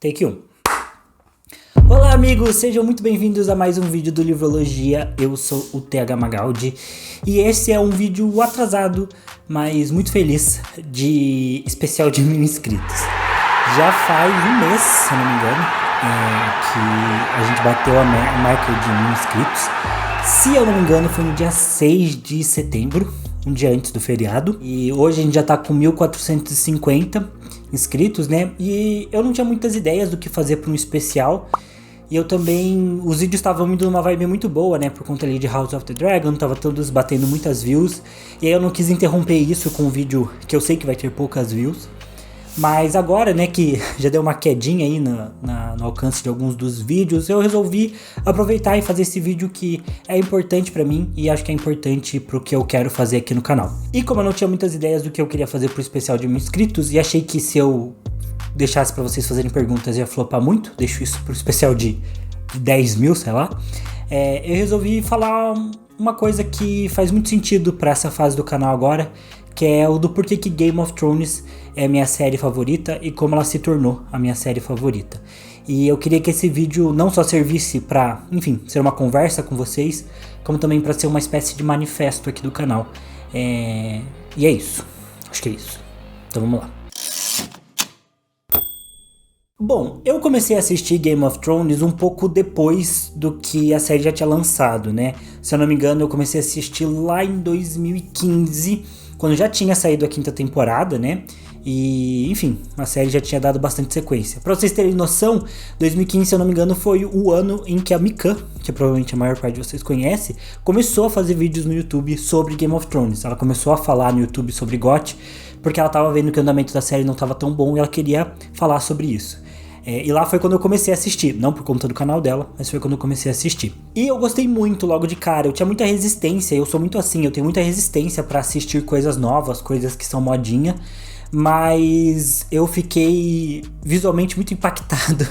Take 1. Olá amigos, sejam muito bem-vindos a mais um vídeo do Livrologia. Eu sou o TH Magaldi e esse é um vídeo atrasado, mas muito feliz, de especial de 1000 inscritos. Já faz um mês, se eu não me engano, que a gente bateu a marca de 1000 inscritos. Se eu não me engano, foi no dia 6 de setembro, um dia antes do feriado. E hoje a gente já tá com 1450 inscritos, né? E eu não tinha muitas ideias do que fazer para um especial. E eu também, os vídeos estavam indo numa vibe muito boa, né? Por conta ali de House of the Dragon, tava todos batendo muitas views. E aí eu não quis interromper isso com um vídeo que eu sei que vai ter poucas views. Mas agora, né, que já deu uma quedinha aí no alcance de alguns dos vídeos, eu resolvi aproveitar e fazer esse vídeo que é importante pra mim e acho que é importante pro que eu quero fazer aqui no canal. E como eu não tinha muitas ideias do que eu queria fazer pro especial de 1000 inscritos e achei que se eu deixasse pra vocês fazerem perguntas ia flopar muito, deixo isso pro especial de 10 mil, sei lá, eu resolvi falar uma coisa que faz muito sentido pra essa fase do canal agora, que é o do porquê que Game of Thrones é a minha série favorita e como ela se tornou a minha série favorita. E eu queria que esse vídeo não só servisse pra, enfim, ser uma conversa com vocês, como também pra ser uma espécie de manifesto aqui do canal. E é isso. Acho que é isso. Então vamos lá. Bom, eu comecei a assistir Game of Thrones um pouco depois do que a série já tinha lançado, né? Se eu não me engano, eu comecei a assistir lá em 2015, quando já tinha saído a 5ª temporada, né? E, enfim, a série já tinha dado bastante sequência. Pra vocês terem noção, 2015, se eu não me engano, foi o ano em que a Mikan, que provavelmente a maior parte de vocês conhece, começou a fazer vídeos no YouTube sobre Game of Thrones. Ela começou a falar no YouTube sobre GOT, porque ela tava vendo que o andamento da série não tava tão bom e ela queria falar sobre isso. E lá foi quando eu comecei a assistir, não por conta do canal dela, mas foi quando eu comecei a assistir. E eu gostei muito logo de cara, eu tinha muita resistência, eu sou muito assim, eu tenho muita resistência pra assistir coisas novas, coisas que são modinha, mas eu fiquei visualmente muito impactado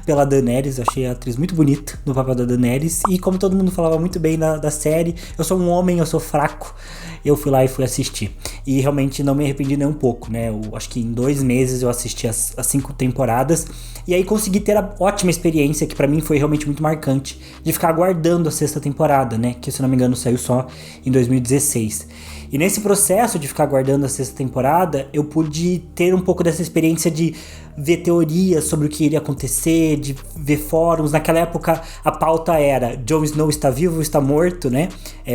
pela Daenerys, eu achei a atriz muito bonita no papel da Daenerys, e como todo mundo falava muito bem da série, eu sou um homem, eu sou fraco, eu fui lá e fui assistir. E realmente não me arrependi nem um pouco, né? Eu acho que em 2 meses eu assisti as 5 temporadas. E aí consegui ter a ótima experiência, que pra mim foi realmente muito marcante, de ficar aguardando a 6ª temporada, né? Que se eu não me engano saiu só em 2016. E nesse processo de ficar aguardando a 6ª temporada, eu pude ter um pouco dessa experiência de ver teorias sobre o que iria acontecer, de ver fóruns. Naquela época a pauta era Jon Snow está vivo ou está morto, né?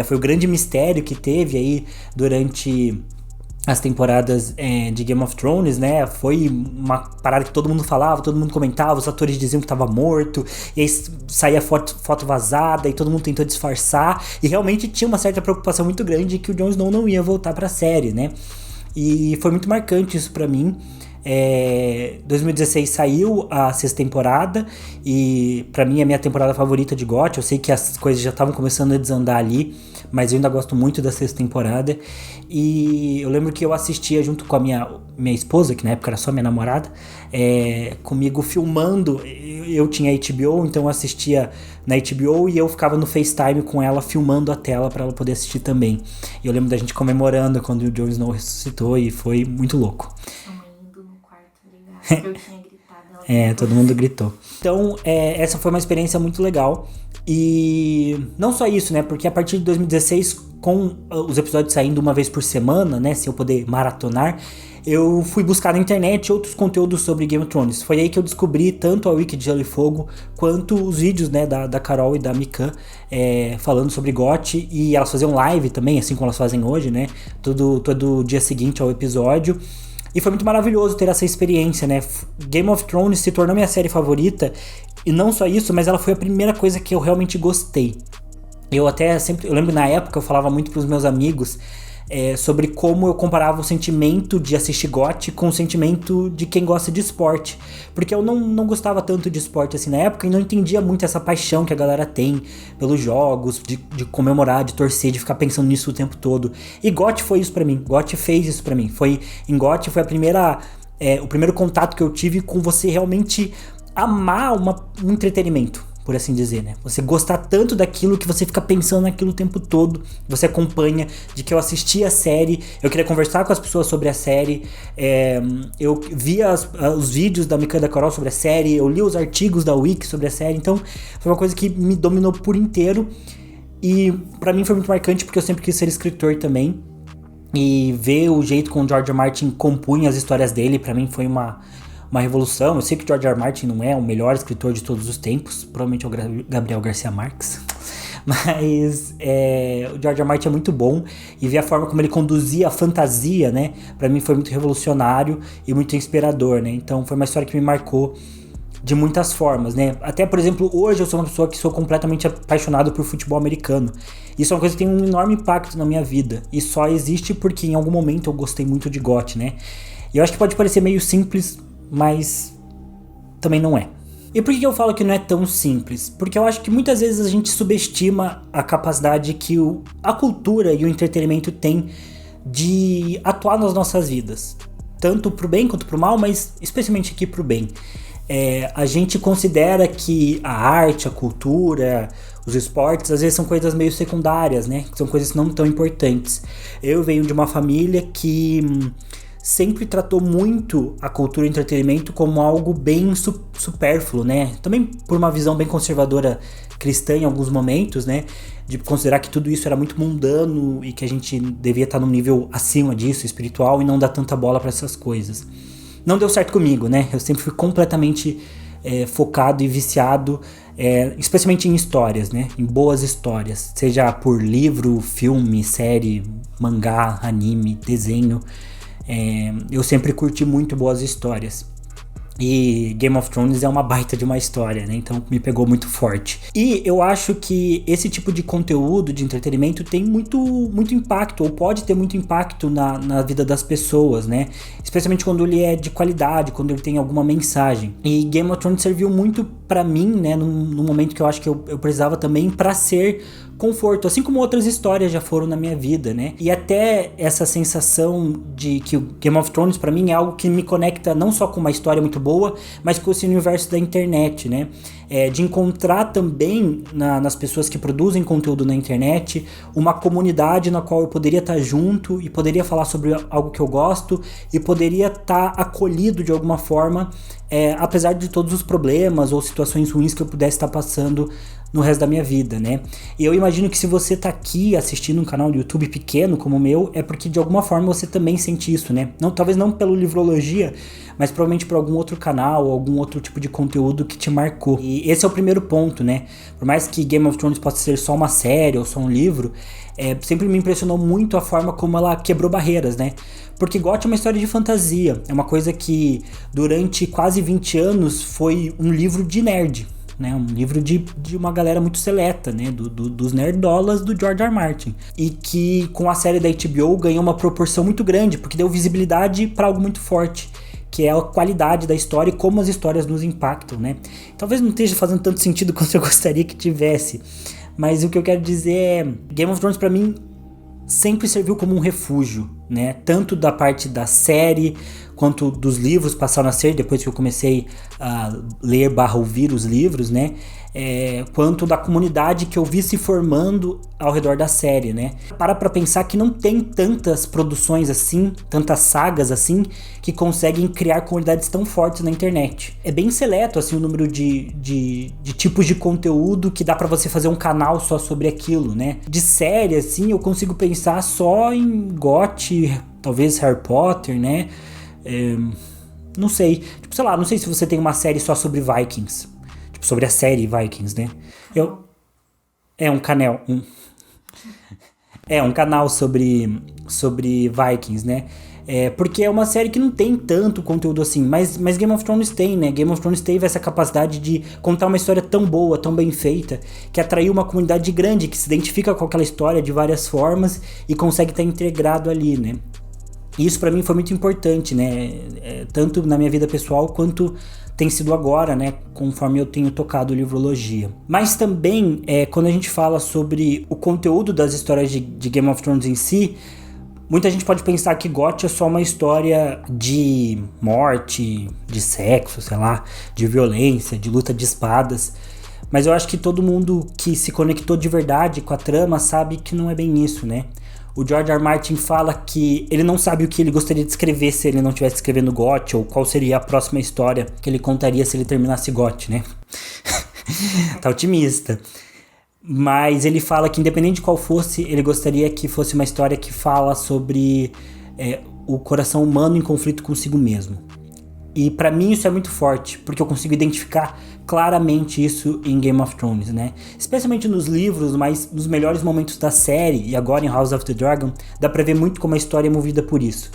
Foi o grande mistério que teve aí durante as temporadas de Game of Thrones, né? Foi uma parada que todo mundo falava, todo mundo comentava, os atores diziam que estava morto, e aí saía foto vazada e todo mundo tentou disfarçar, e realmente tinha uma certa preocupação muito grande que o Jon Snow não ia voltar pra série, né? E foi muito marcante isso pra mim. 2016 saiu a 6ª temporada e pra mim é a minha temporada favorita de GOT. Eu sei que as coisas já estavam começando a desandar ali, mas eu ainda gosto muito da 6ª temporada. E eu lembro que eu assistia junto com a minha esposa, que na época era só minha namorada, comigo filmando. Eu tinha HBO, então eu assistia na HBO e eu ficava no FaceTime com ela filmando a tela pra ela poder assistir também. E eu lembro da gente comemorando quando o Jon Snow ressuscitou e foi muito louco. Eu tinha gritado. Todo mundo gritou. Então, essa foi uma experiência muito legal. E não só isso, né? Porque a partir de 2016, com os episódios saindo uma vez por semana, né? Se eu poder maratonar, eu fui buscar na internet outros conteúdos sobre Game of Thrones. Foi aí que eu descobri tanto a Wiki de Gelo e Fogo, quanto os vídeos, né, da Carol e da Mikan falando sobre GOT. E elas faziam live também, assim como elas fazem hoje, né? Todo dia seguinte ao episódio. E foi muito maravilhoso ter essa experiência, né? Game of Thrones se tornou minha série favorita. E não só isso, mas ela foi a primeira coisa que eu realmente gostei. Eu lembro na época, eu falava muito pros meus amigos sobre como eu comparava o sentimento de assistir GOT com o sentimento de quem gosta de esporte. Porque eu não gostava tanto de esporte assim na época e não entendia muito essa paixão que a galera tem pelos jogos, de comemorar, de torcer, de ficar pensando nisso o tempo todo. E GOT foi isso pra mim, GOT fez isso pra mim. Em GOT foi o primeiro contato que eu tive com você realmente amar um entretenimento, por assim dizer, né? Você gostar tanto daquilo que você fica pensando naquilo o tempo todo, você acompanha, de que eu assisti a série, eu queria conversar com as pessoas sobre a série, eu via os vídeos da Mika e da Carol sobre a série, eu li os artigos da Wiki sobre a série, então foi uma coisa que me dominou por inteiro, e pra mim foi muito marcante porque eu sempre quis ser escritor também, e ver o jeito como o George R. Martin compunha as histórias dele, pra mim foi uma revolução. Eu sei que o George R. R. Martin não é o melhor escritor de todos os tempos, provavelmente é o Gabriel Garcia Marques, mas o George R. R. Martin é muito bom, e ver a forma como ele conduzia a fantasia, né, pra mim foi muito revolucionário e muito inspirador, né, então foi uma história que me marcou de muitas formas, né? Até, por exemplo, hoje eu sou uma pessoa que sou completamente apaixonado por futebol americano. Isso é uma coisa que tem um enorme impacto na minha vida. E só existe porque em algum momento eu gostei muito de GOT, né? E eu acho que pode parecer meio simples, mas também não é. E por que eu falo que não é tão simples? Porque eu acho que muitas vezes a gente subestima a capacidade que a cultura e o entretenimento têm de atuar nas nossas vidas. Tanto pro bem quanto pro mal, mas especialmente aqui pro bem. A gente considera que a arte, a cultura, os esportes, às vezes são coisas meio secundárias, né? São coisas não tão importantes. Eu venho de uma família que sempre tratou muito a cultura e o entretenimento como algo bem supérfluo, né? Também por uma visão bem conservadora cristã em alguns momentos, né? De considerar que tudo isso era muito mundano e que a gente devia estar num nível acima disso, espiritual, e não dar tanta bola para essas coisas. Não deu certo comigo, né? Eu sempre fui completamente focado e viciado, especialmente em histórias, né? Em boas histórias. Seja por livro, filme, série, mangá, anime, desenho. Eu sempre curti muito boas histórias. E Game of Thrones é uma baita de uma história, né? Então me pegou muito forte. E eu acho que esse tipo de conteúdo, de entretenimento, tem muito impacto, ou pode ter muito impacto na vida das pessoas, né? Especialmente quando ele é de qualidade, quando ele tem alguma mensagem. E Game of Thrones serviu muito pra mim, né? Num momento que eu acho que eu precisava também pra ser conforto, assim como outras histórias já foram na minha vida, né? E até essa sensação de que o Game of Thrones pra mim é algo que me conecta não só com uma história muito boa, mas com esse universo da internet, né? De encontrar também nas pessoas que produzem conteúdo na internet uma comunidade na qual eu poderia estar junto e poderia falar sobre algo que eu gosto e poderia estar acolhido de alguma forma, apesar de todos os problemas ou situações ruins que eu pudesse estar passando no resto da minha vida, né? E eu imagino que se você tá aqui assistindo um canal do YouTube pequeno como o meu, é porque de alguma forma você também sente isso, né? Não, talvez não pelo Livrologia, mas provavelmente por algum outro canal ou algum outro tipo de conteúdo que te marcou. E esse é o primeiro ponto, né? Por mais que Game of Thrones possa ser só uma série ou só um livro, sempre me impressionou muito a forma como ela quebrou barreiras, né? Porque GOT é uma história de fantasia, é uma coisa que durante quase 20 anos foi um livro de nerd, né, um livro de uma galera muito seleta, né, dos nerdolas do George R. R. Martin, e que com a série da HBO ganhou uma proporção muito grande, porque deu visibilidade para algo muito forte, que é a qualidade da história e como as histórias nos impactam, né. Talvez não esteja fazendo tanto sentido quanto eu gostaria que tivesse, mas o que eu quero dizer é, Game of Thrones para mim sempre serviu como um refúgio, né, tanto da parte da série quanto dos livros passaram a ser, depois que eu comecei a ler / ouvir os livros, né? Quanto da comunidade que eu vi se formando ao redor da série, né? Para pensar que não tem tantas produções assim, tantas sagas assim, que conseguem criar comunidades tão fortes na internet. É bem seleto, assim, o número de tipos de conteúdo que dá pra você fazer um canal só sobre aquilo, né? De série, assim, eu consigo pensar só em GOT, talvez Harry Potter, né? Não sei, tipo, sei lá, não sei se você tem uma série só sobre Vikings, tipo, sobre a série Vikings, né? Um canal sobre Vikings, né? Porque é uma série que não tem tanto conteúdo assim, mas Game of Thrones tem, né? Game of Thrones teve essa capacidade de contar uma história tão boa, tão bem feita, que atraiu uma comunidade grande, que se identifica com aquela história de várias formas e consegue estar integrado ali, né? E isso pra mim foi muito importante, né? Tanto na minha vida pessoal quanto tem sido agora, né? Conforme eu tenho tocado Livrologia. Mas também, quando a gente fala sobre o conteúdo das histórias de Game of Thrones em si, muita gente pode pensar que GOT é só uma história de morte, de sexo, sei lá, de violência, de luta de espadas. Mas eu acho que todo mundo que se conectou de verdade com a trama sabe que não é bem isso, né? O George R. R. Martin fala que ele não sabe o que ele gostaria de escrever se ele não estivesse escrevendo GOT, ou qual seria a próxima história que ele contaria se ele terminasse GOT, né? Tá otimista. Mas ele fala que independente de qual fosse, ele gostaria que fosse uma história que fala sobre o coração humano em conflito consigo mesmo. E pra mim isso é muito forte, porque eu consigo identificar claramente isso em Game of Thrones, né? Especialmente nos livros, mas nos melhores momentos da série, e agora em House of the Dragon, dá pra ver muito como a história é movida por isso.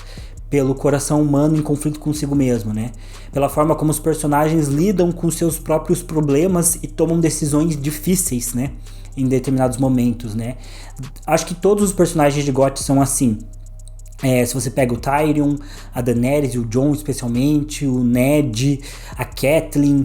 Pelo coração humano em conflito consigo mesmo, né? Pela forma como os personagens lidam com seus próprios problemas e tomam decisões difíceis, né? Em determinados momentos, né? Acho que todos os personagens de GOT são assim. Se você pega o Tyrion, a Daenerys, o Jon especialmente, o Ned, a Catelyn,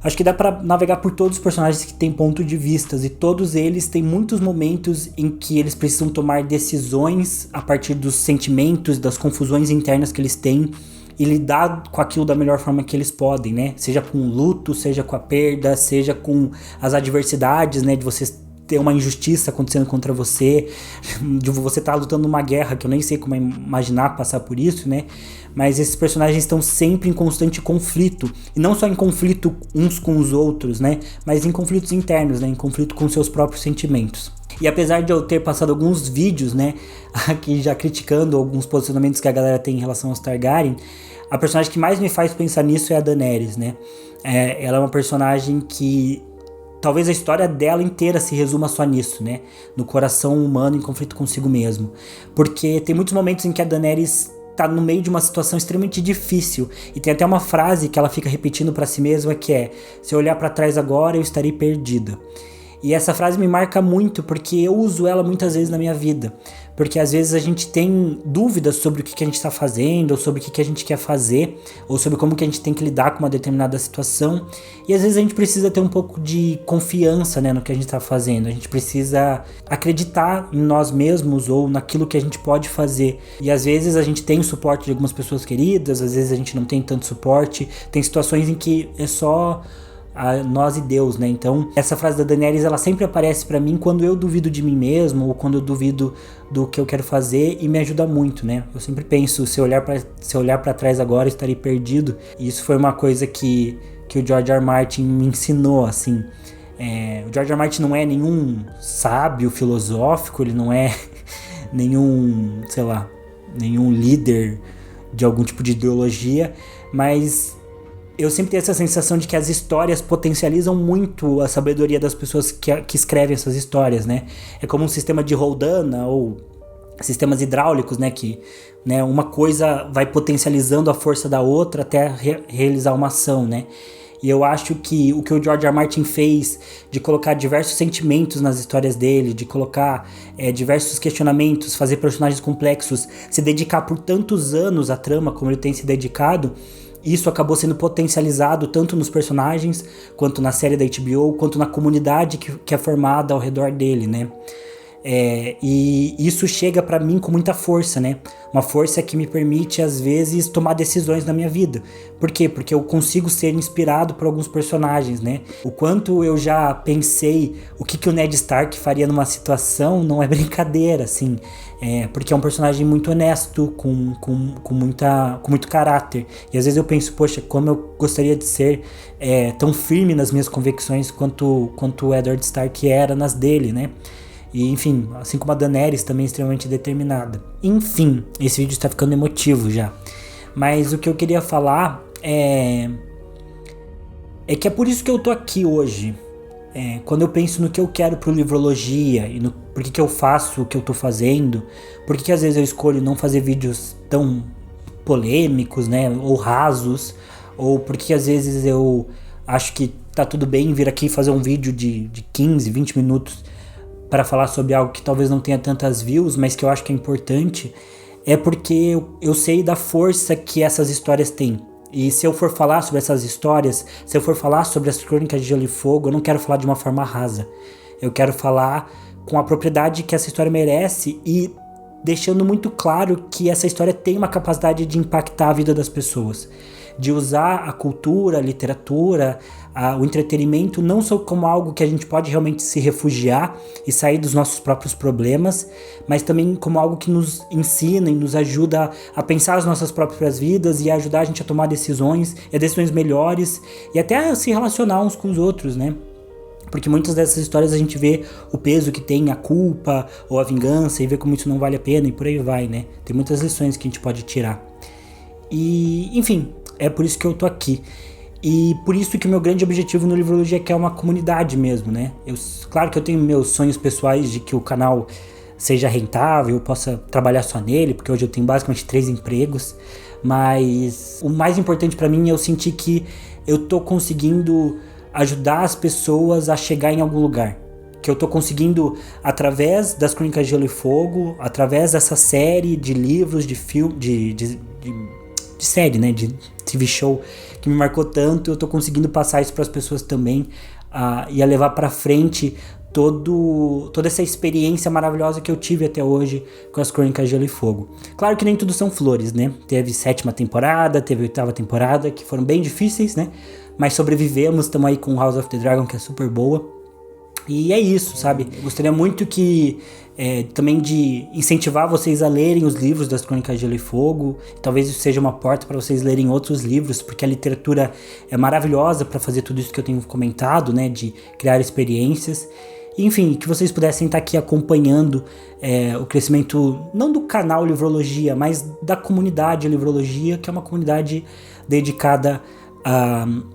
acho que dá pra navegar por todos os personagens que têm ponto de vistas, e todos eles têm muitos momentos em que eles precisam tomar decisões a partir dos sentimentos, das confusões internas que eles têm, e lidar com aquilo da melhor forma que eles podem, né? Seja com o luto, seja com a perda, seja com as adversidades, né? De você ter uma injustiça acontecendo contra você, de você estar lutando numa guerra, que eu nem sei como imaginar passar por isso, né? Mas esses personagens estão sempre em constante conflito, e não só em conflito uns com os outros, né? Mas em conflitos internos, né? Em conflito com seus próprios sentimentos. E apesar de eu ter passado alguns vídeos, né, aqui já criticando alguns posicionamentos que a galera tem em relação aos Targaryen, a personagem que mais me faz pensar nisso é a Daenerys, né? Ela é uma personagem que talvez a história dela inteira se resuma só nisso, né? No coração humano em conflito consigo mesmo. Porque tem muitos momentos em que a Daenerys tá no meio de uma situação extremamente difícil, e tem até uma frase que ela fica repetindo pra si mesma, que é: se eu olhar pra trás agora, eu estarei perdida. E essa frase me marca muito, porque eu uso ela muitas vezes na minha vida. Porque às vezes a gente tem dúvidas sobre o que a gente está fazendo, ou sobre o que a gente quer fazer, ou sobre como que a gente tem que lidar com uma determinada situação. E às vezes a gente precisa ter um pouco de confiança, né, no que a gente está fazendo. A gente precisa acreditar em nós mesmos ou naquilo que a gente pode fazer. E às vezes a gente tem o suporte de algumas pessoas queridas, às vezes a gente não tem tanto suporte. Tem situações em que é só nós e Deus, né? Então, essa frase da Daenerys, ela sempre aparece pra mim quando eu duvido de mim mesmo, ou quando eu duvido do que eu quero fazer, e me ajuda muito, né? Eu sempre penso, se eu olhar pra trás agora, eu estarei perdido. E isso foi uma coisa que o George R. R. Martin me ensinou, assim. O George R. R. Martin não é nenhum sábio filosófico, ele não é nenhum, sei lá, nenhum líder de algum tipo de ideologia, mas eu sempre tenho essa sensação de que as histórias potencializam muito a sabedoria das pessoas que escrevem essas histórias, né? É como um sistema de roldana ou sistemas hidráulicos, né? Que, né, uma coisa vai potencializando a força da outra até realizar uma ação, né? E eu acho que o George R. R. Martin fez de colocar diversos sentimentos nas histórias dele, de colocar diversos questionamentos, fazer personagens complexos, se dedicar por tantos anos à trama como ele tem se dedicado, isso acabou sendo potencializado tanto nos personagens, quanto na série da HBO, quanto na comunidade que é formada ao redor dele, né? E isso chega pra mim com muita força, né? Uma força que me permite, às vezes, tomar decisões na minha vida. Por quê? Porque eu consigo ser inspirado por alguns personagens, né? O quanto eu já pensei o que o Ned Stark faria numa situação não é brincadeira, assim. Porque é um personagem muito honesto, com muito caráter. E às vezes eu penso, poxa, como eu gostaria de ser tão firme nas minhas convicções quanto o Eddard Stark era nas dele, né? E, enfim, assim como a Daenerys também é extremamente determinada. Enfim, esse vídeo está ficando emotivo já. Mas o que eu queria falar é que é por isso que eu tô aqui hoje. Quando eu penso no que eu quero pro Livrologia e no por que eu faço o que eu tô fazendo, por que às vezes eu escolho não fazer vídeos tão polêmicos, né, ou rasos, ou porque às vezes eu acho que tá tudo bem vir aqui fazer um vídeo de 15, 20 minutos para falar sobre algo que talvez não tenha tantas views, mas que eu acho que é importante, é porque eu sei da força que essas histórias têm. E se eu for falar sobre essas histórias, se eu for falar sobre as Crônicas de Gelo e Fogo, eu não quero falar de uma forma rasa. Eu quero falar com a propriedade que essa história merece e deixando muito claro que essa história tem uma capacidade de impactar a vida das pessoas. de usar a cultura, a literatura, o entretenimento não só como algo que a gente pode realmente se refugiar e sair dos nossos próprios problemas, mas também como algo que nos ensina e nos ajuda a pensar as nossas próprias vidas e a ajudar a gente a tomar decisões melhores e até a se relacionar uns com os outros, né? Porque muitas dessas histórias a gente vê o peso que tem a culpa ou a vingança e vê como isso não vale a pena e por aí vai, né? Tem muitas lições que a gente pode tirar. E, enfim, é por isso que eu tô aqui. E por isso que o meu grande objetivo no Livrologia é que é uma comunidade mesmo, né? Claro que eu tenho meus sonhos pessoais de que o canal seja rentável, eu possa trabalhar só nele, porque hoje eu tenho basicamente 3 empregos. Mas o mais importante pra mim é eu sentir que eu tô conseguindo ajudar as pessoas a chegar em algum lugar. Que eu tô conseguindo, através das Crônicas de Gelo e Fogo, através dessa série de livros, de filme, de série, né, de TV show, que me marcou tanto, eu tô conseguindo passar isso para as pessoas também, e a levar para frente toda essa experiência maravilhosa que eu tive até hoje com as Crônicas de Gelo e Fogo. Claro que nem tudo são flores, né? Teve 7ª temporada, teve 8ª temporada, que foram bem difíceis, né? Mas sobrevivemos, estamos aí com House of the Dragon, que é super boa. E é isso, sabe? Eu gostaria muito que também de incentivar vocês a lerem os livros das Crônicas de Gelo e Fogo. Talvez isso seja uma porta para vocês lerem outros livros, porque a literatura é maravilhosa para fazer tudo isso que eu tenho comentado, né? De criar experiências. Enfim, que vocês pudessem estar aqui acompanhando o crescimento, não do canal Livrologia, mas da comunidade Livrologia, que é uma comunidade dedicada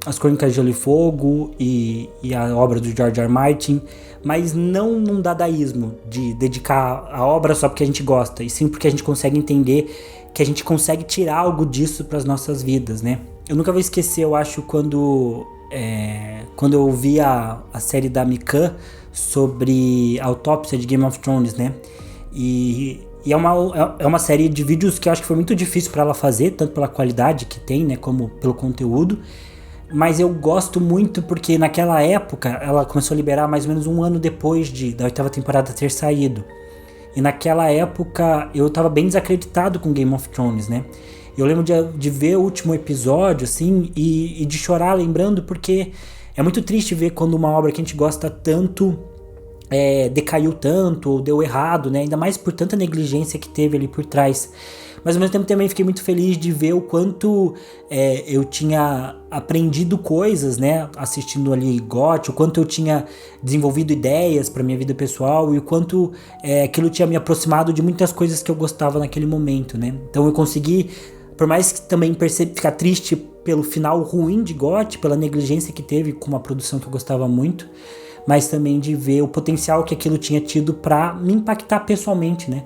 as Crônicas de Gelo e Fogo e a obra do George R. R. Martin, mas não num dadaísmo de dedicar a obra só porque a gente gosta, e sim porque a gente consegue entender que a gente consegue tirar algo disso para as nossas vidas, né? Eu nunca vou esquecer, eu acho, quando eu vi a série da Mikan sobre a autópsia de Game of Thrones, né? E é uma série de vídeos que eu acho que foi muito difícil para ela fazer, tanto pela qualidade que tem, né, como pelo conteúdo. Mas eu gosto muito porque naquela época ela começou a liberar mais ou menos um ano depois da 8ª temporada ter saído. E naquela época eu tava bem desacreditado com Game of Thrones, né? Eu lembro de ver o último episódio, assim, e de chorar lembrando, porque é muito triste ver quando uma obra que a gente gosta tanto decaiu tanto, ou deu errado, né? Ainda mais por tanta negligência que teve ali por trás. Mas ao mesmo tempo também fiquei muito feliz de ver o quanto eu tinha aprendido coisas, né? Assistindo ali GOT, o quanto eu tinha desenvolvido ideias para minha vida pessoal e o quanto aquilo tinha me aproximado de muitas coisas que eu gostava naquele momento, né? Então eu consegui, por mais que também ficar triste pelo final ruim de GOT, pela negligência que teve com uma produção que eu gostava muito, mas também de ver o potencial que aquilo tinha tido para me impactar pessoalmente, né?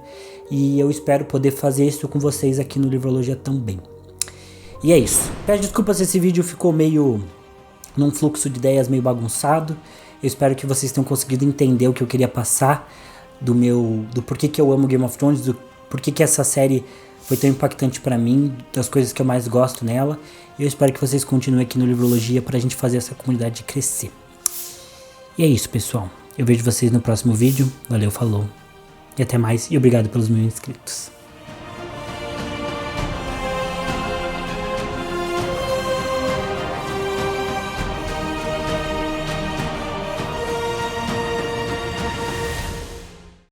E eu espero poder fazer isso com vocês aqui no Livrologia também. E é isso. Peço desculpas se esse vídeo ficou meio num fluxo de ideias meio bagunçado. Eu espero que vocês tenham conseguido entender o que eu queria passar, do porquê que eu amo Game of Thrones, do porquê que essa série foi tão impactante para mim, das coisas que eu mais gosto nela. E eu espero que vocês continuem aqui no Livrologia pra gente fazer essa comunidade crescer. E é isso, pessoal. Eu vejo vocês no próximo vídeo. Valeu, falou. E até mais. E obrigado pelos 1000 inscritos.